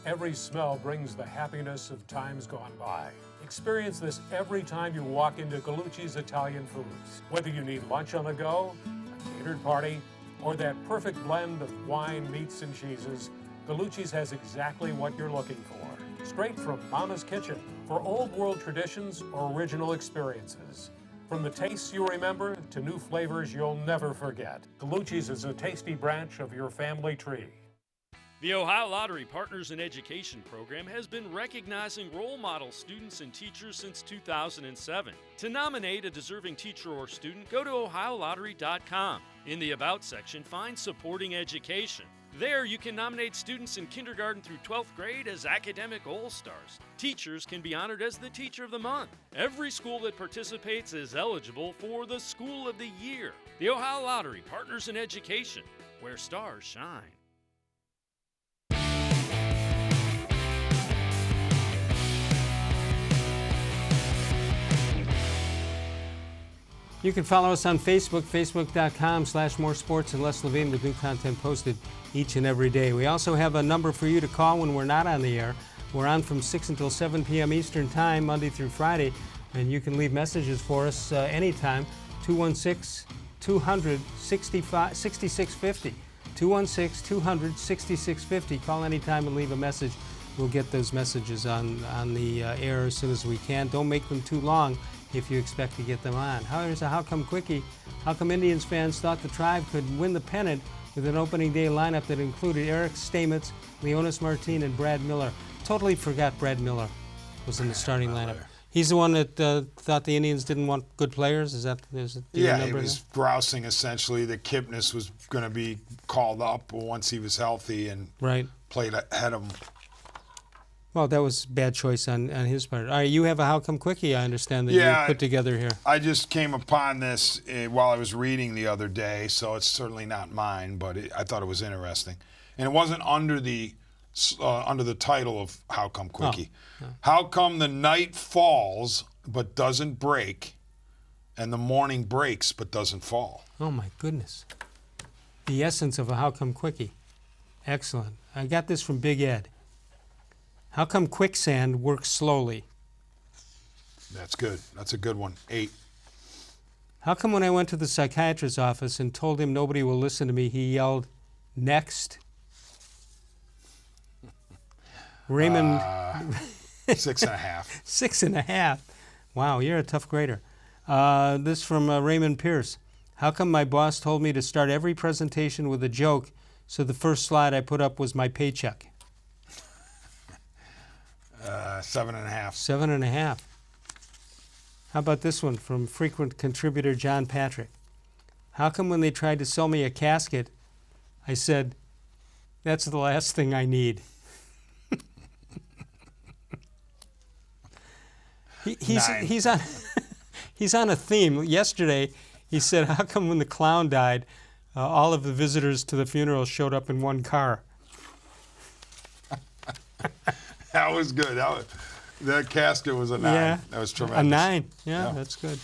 Every smell brings the happiness of times gone by. Experience this every time you walk into Gallucci's Italian Foods. Whether you need lunch on the go, a catered party, or that perfect blend of wine, meats, and cheeses, Gallucci's has exactly what you're looking for. Straight from Mama's Kitchen for old world traditions or original experiences. From the tastes you remember to new flavors you'll never forget. Gallucci's is a tasty branch of your family tree. The Ohio Lottery Partners in Education program has been recognizing role model students and teachers since 2007. To nominate a deserving teacher or student, go to OhioLottery.com. In the About section, find Supporting Education. There, you can nominate students in kindergarten through 12th grade as academic all-stars. Teachers can be honored as the Teacher of the Month. Every school that participates is eligible for the School of the Year. The Ohio Lottery Partners in Education, where stars shine. You can follow us on Facebook, facebook.com/more-sports-and-les-levine with new content posted each and every day. We also have a number for you to call when we're not on the air, We're on from 6 until 7 p.m. Eastern Time, Monday through Friday, and you can leave messages for us anytime. 216-200-6650. 216-200-6650. Call anytime and leave a message. We'll get those messages on the air as soon as we can. Don't make them too long if you expect to get them on. Here's a How Come Quickie. How come Indians fans thought the Tribe could win the pennant with an opening day lineup that included Eric Stamets, Leonys Martin, and Brad Miller? Totally forgot Brad Miller was in the starting lineup. He's the one that thought the Indians didn't want good players? Do you Yeah, he remember was grousing essentially that Kipnis was going to be called up once he was healthy and played ahead of him. Well, that was a bad choice on his part. All right, you have a How Come Quickie, I understand, that you put together here. I just came upon this while I was reading the other day, so it's certainly not mine, but I thought it was interesting. And it wasn't under the title of How Come Quickie. Oh. How come the night falls but doesn't break, and the morning breaks but doesn't fall? Oh, my goodness. The essence of a How Come Quickie. Excellent. I got this from Big Ed. How come quicksand works slowly? That's good. That's a good one. 8. How come when I went to the psychiatrist's office and told him nobody will listen to me, he yelled, "Next"? Raymond. 6.5. 6.5. Wow, you're a tough grader. This from Raymond Pierce. How come my boss told me to start every presentation with a joke, so the first slide I put up was my paycheck? 7.5. 7.5. How about this one from frequent contributor John Patrick? How come when they tried to sell me a casket, I said, "That's the last thing I need"? He's on he's on a theme. Yesterday, he said, "How come when the clown died, all of the visitors to the funeral showed up in one car?" That was good. That casket was a 9. Yeah, that was tremendous. A 9. Yeah, that's good.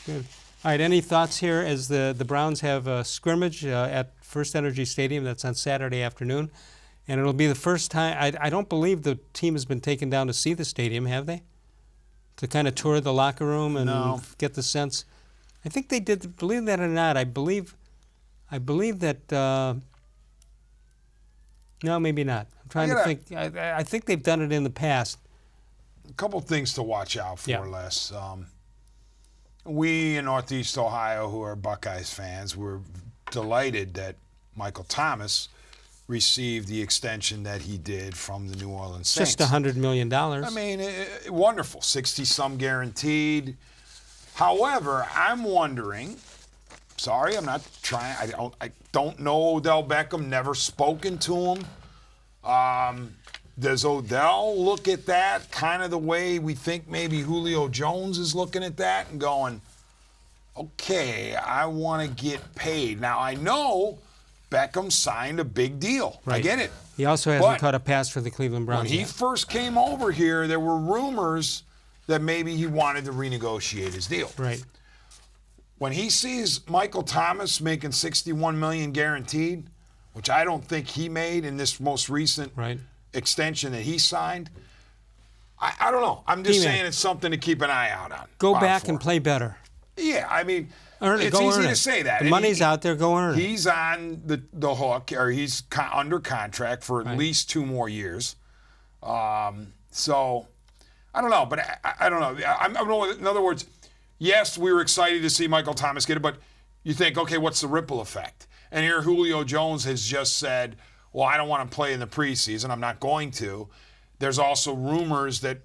Good. All right, any thoughts here as the Browns have a scrimmage at First Energy Stadium? That's on Saturday afternoon. And it'll be the first time, I don't believe the team has been taken down to see the stadium, have they? To kind of tour the locker room and get the sense. I think they did, believe that or not, I believe that, no, maybe not. I'm trying to think. I think they've done it in the past. A couple things to watch out for, Les. We in Northeast Ohio, who are Buckeyes fans, were delighted that Michael Thomas received the extension that he did from the New Orleans Saints. Just $100 million. I mean, wonderful. 60-some guaranteed. However, I'm wondering, sorry, I'm not trying, I don't know Odell Beckham, never spoken to him. Does Odell look at that kind of the way we think maybe Julio Jones is looking at that and going, okay, I want to get paid. Now, I know Beckham signed a big deal. Right. I get it. He also hasn't caught a pass for the Cleveland Browns When he first came over here, there were rumors that maybe he wanted to renegotiate his deal. Right. When he sees Michael Thomas making $61 million guaranteed, which I don't think he made in this most recent extension that he signed, I don't know. I'm just saying it's something to keep an eye out on. Go back and play better. Yeah, I mean, earn it. It's easy to say that. The money's out there. Go earn it. He's on the hook, or he's under contract for at least 2 more years. So I don't know, but I don't know. In other words, yes, we were excited to see Michael Thomas get it, but you think, okay, what's the ripple effect? And here Julio Jones has just said, well, I don't want to play in the preseason. I'm not going to. There's also rumors that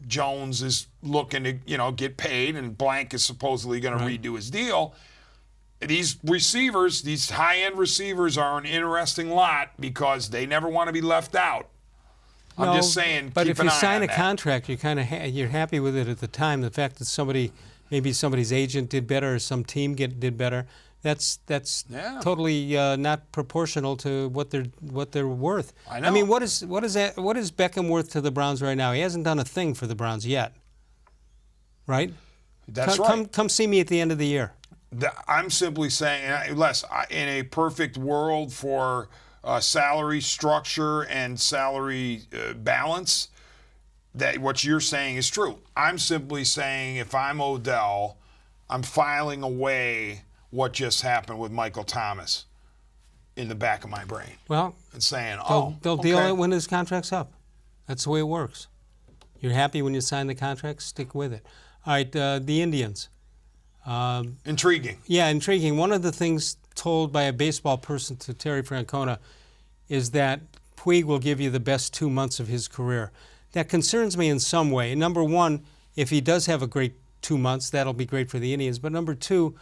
Jones is looking to, get paid, and Blank is supposedly going to redo his deal. These receivers, these high-end receivers, are an interesting lot because they never want to be left out. I'm just saying, but keep if an you eye sign on a contract, you're kind of you're happy with it at the time. The fact that maybe somebody's agent did better or some team did better, that's totally not proportional to what they're worth. I know. I mean, what is Beckham worth to the Browns right now? He hasn't done a thing for the Browns yet, right? That's right. Come see me at the end of the year. I'm simply saying, Les, in a perfect world for salary structure and salary balance, that what you're saying is true. I'm simply saying if I'm Odell, I'm filing away what just happened with Michael Thomas in the back of my brain. Well, and saying, they'll deal it when his contract's up. That's the way it works. You're happy when you sign the contract, stick with it. All right, the Indians. Intriguing. Yeah, intriguing. One of the things told by a baseball person to Terry Francona is that Puig will give you the best 2 months of his career. That concerns me in some way. Number one, if he does have a great 2 months, that'll be great for the Indians. But number two,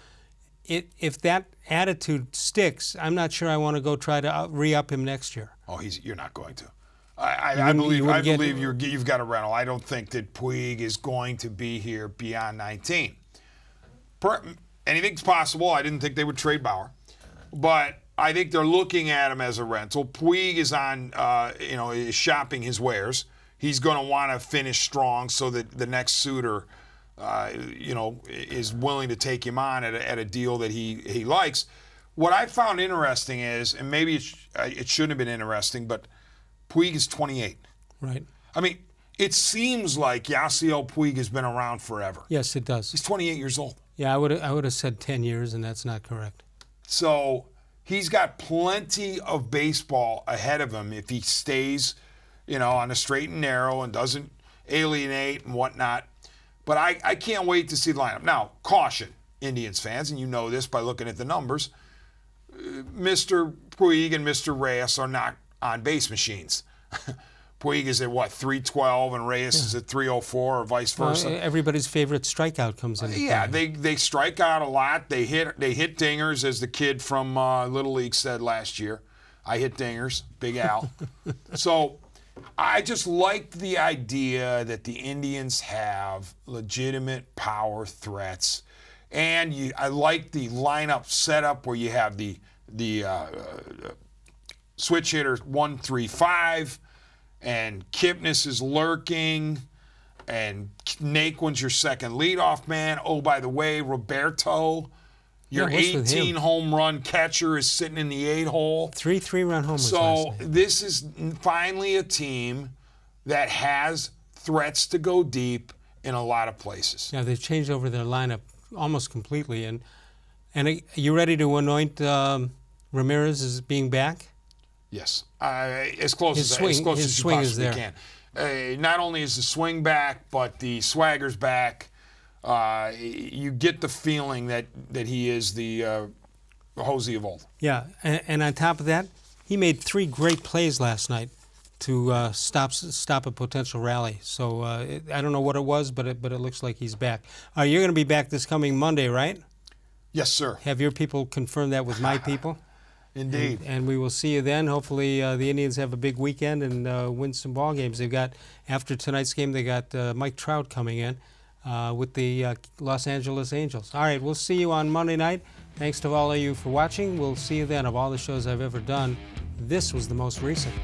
if that attitude sticks, I'm not sure I want to go try to re-up him next year. Oh, you're not going to. I believe you've got a rental. I don't think that Puig is going to be here beyond 19. Anything's possible. I didn't think they would trade Bauer, but I think they're looking at him as a rental. Puig is on, is shopping his wares. He's going to want to finish strong so that the next suitor, is willing to take him on at a deal that he likes. What I found interesting is, and maybe it shouldn't have been interesting, but Puig is 28. Right. I mean, it seems like Yasiel-Puig has been around forever. Yes, it does. He's 28 years old. Yeah, I would have said 10 years, and that's not correct. So he's got plenty of baseball ahead of him if he stays, on a straight and narrow and doesn't alienate and whatnot. But I can't wait to see the lineup. Now, caution, Indians fans, and you know this by looking at the numbers. Mr. Puig and Mr. Reyes are not on-base machines. Puig is at, 312, and Reyes is at 304, or vice versa. Well, everybody's favorite strikeout comes in. Yeah, they strike out a lot. They hit dingers, as the kid from Little League said last year. I hit dingers, Big Al. So I just like the idea that the Indians have legitimate power threats. And I like the lineup setup where you have the switch hitter 1-3-5, and Kipnis is lurking, and Naquin's your second leadoff man. Oh, by the way, Roberto, your 18 home run catcher, is sitting in the 8-hole. 3 3-run homers. So this is finally a team that has threats to go deep in a lot of places. Yeah, they've changed over their lineup almost completely. And are you ready to anoint Ramirez as being back? Yes, as close as you swing possibly can. Not only is the swing back, but the swagger's back. You get the feeling that he is the Jose of old. Yeah, and on top of that, he made 3 great plays last night to stop a potential rally. So I don't know what it was, but it looks like he's back. You're going to be back this coming Monday, right? Yes, sir. Have your people confirmed that with my people? Indeed. And we will see you then. Hopefully the Indians have a big weekend and win some ball games. They've got, after tonight's game, they got Mike Trout coming in with the Los Angeles Angels. All right, we'll see you on Monday night. Thanks to all of you for watching. We'll see you then. Of all the shows I've ever done, this was the most recent.